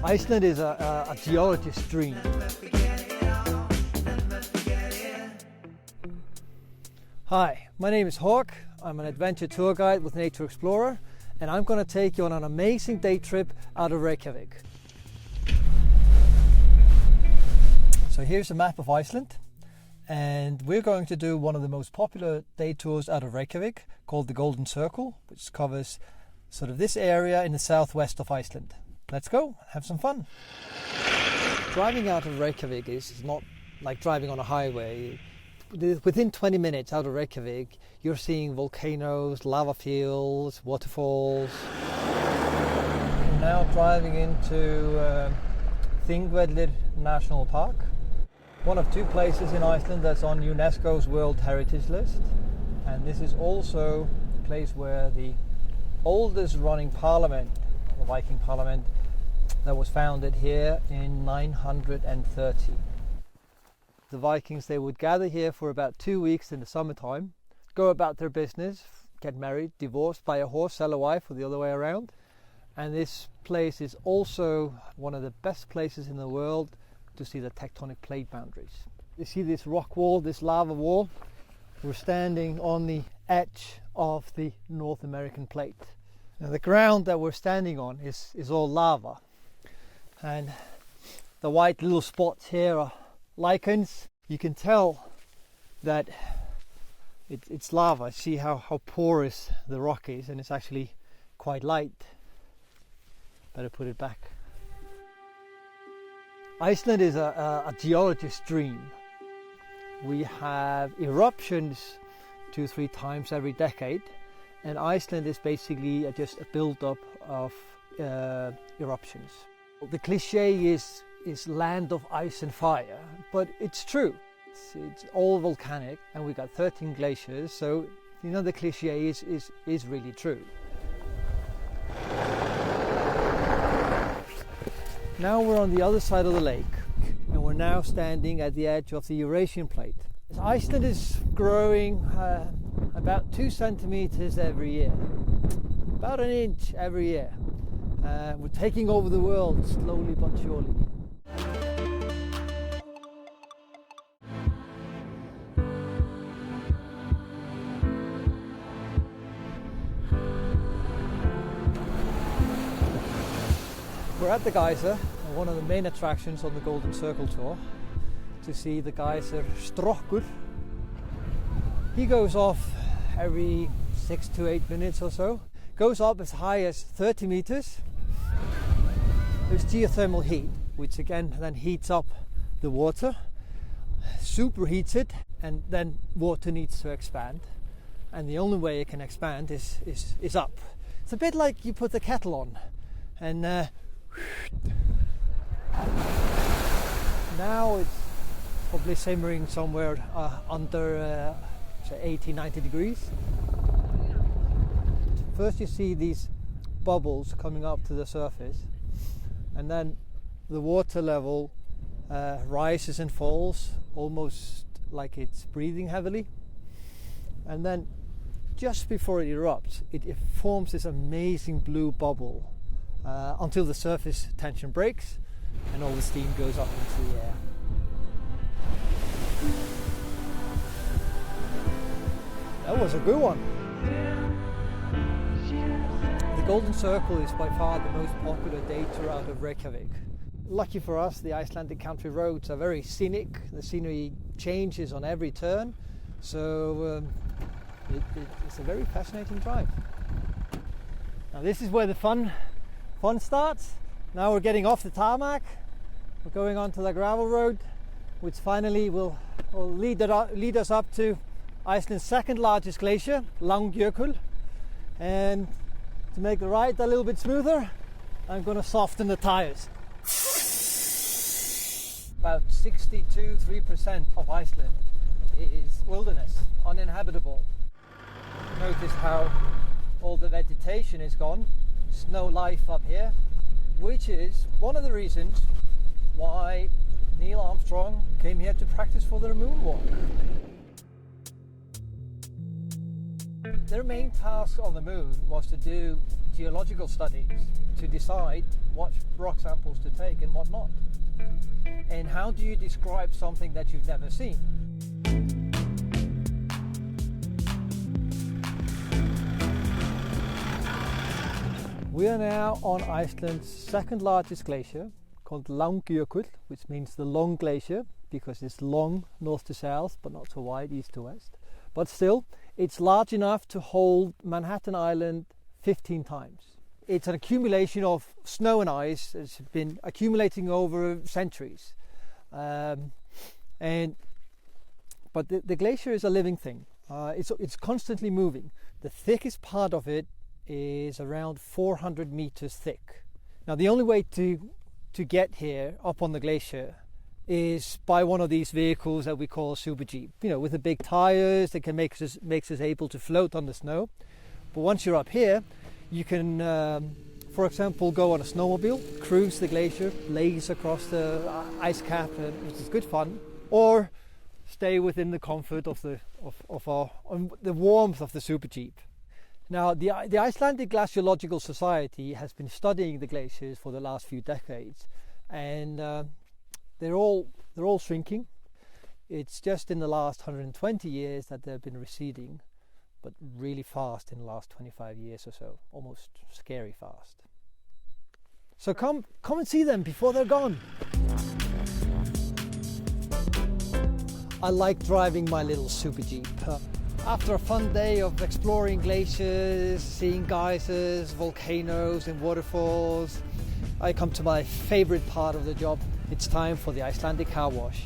Iceland is a geologist's dream. Hi, my name is Hawk. I'm an adventure tour guide with Nature Explorer, and I'm going to take you on an amazing day trip out of Reykjavik. So here's a map of Iceland, and we're going to do one of the most popular day tours out of Reykjavik called the Golden Circle, which covers sort of this area in the southwest of Iceland. Let's go, have some fun. Driving out of Reykjavik is not like driving on a highway. Within 20 minutes out of Reykjavik, you're seeing volcanoes, lava fields, waterfalls. We're now driving into Thingvellir National Park, one of two places in Iceland that's on UNESCO's World Heritage List. And this is also a place where the oldest running parliament, the Viking Parliament, that was founded here in 930. The Vikings, they would gather here for about 2 weeks in the summertime, go about their business, get married, divorced, buy a horse, sell a wife, or the other way around. And this place is also one of the best places in the world to see the tectonic plate boundaries. You see this rock wall, this lava wall? We're standing on the edge of the North American plate. Now the ground that we're standing on is all lava. And the white little spots here are lichens. You can tell that it's lava. See how porous the rock is, and it's actually quite light. Better put it back. Iceland is a geologist's dream. We have eruptions 2-3 times every decade, and Iceland is basically just a build-up of eruptions. The cliche is land of ice and fire, but it's true. It's all volcanic, and we got 13 glaciers, so you know the cliche is really true. Now we're on the other side of the lake, and we're now standing at the edge of the Eurasian plate. Iceland is growing about 2 centimeters every year, about an inch every year. We're taking over the world slowly but surely. We're at the geyser, one of the main attractions on the Golden Circle tour, to see the geyser Strokkur. He goes off every 6 to 8 minutes or so, goes up as high as 30 meters. There's geothermal heat, which again then heats up the water, superheats it, and then water needs to expand. And the only way it can expand is up. It's a bit like you put the kettle on, and now it's probably simmering somewhere under 80-90 degrees. First you see these bubbles coming up to the surface, and then the water level rises and falls almost like it's breathing heavily, and then just before it erupts it forms this amazing blue bubble until the surface tension breaks and all the steam goes up into the air. That was a good one. The Golden Circle is by far the most popular day tour out of Reykjavik. Lucky for us, the Icelandic country roads are very scenic. The scenery changes on every turn, so it's a very fascinating drive. Now this is where the fun starts. Now we're getting off the tarmac. We're going onto the gravel road, which finally will lead us up to Iceland's second largest glacier, Langjokull. And to make the ride a little bit smoother, I'm going to soften the tires. About 62-3% of Iceland is wilderness, uninhabitable. Notice how all the vegetation is gone. There's no life up here, which is one of the reasons why Neil Armstrong came here to practice for the moonwalk. Their main task on the moon was to do geological studies to decide what rock samples to take and what not. And how do you describe something that you've never seen? We are now on Iceland's second largest glacier, called Langjokull, which means the long glacier, because it's long north to south, but not so wide east to west. But still, it's large enough to hold Manhattan Island 15 times. It's an accumulation of snow and ice that's been accumulating over centuries. But the glacier is a living thing. It's constantly moving. The thickest part of it is around 400 meters thick. Now, the only way to get here up on the glacier is by one of these vehicles that we call a super jeep, with the big tires that makes us able to float on the snow. But once you're up here, you can, for example, go on a snowmobile, cruise the glacier, lace across the ice cap, which is good fun, or stay within the comfort of the warmth of the super jeep. Now, the Icelandic Glaciological Society has been studying the glaciers for the last few decades, and they're all shrinking. It's just in the last 120 years that they've been receding, but really fast in the last 25 years or so, almost scary fast. So come and see them before they're gone. I like driving my little super jeep. After a fun day of exploring glaciers, seeing geysers, volcanoes and waterfalls, I come to my favorite part of the job. It's time for the Icelandic car wash.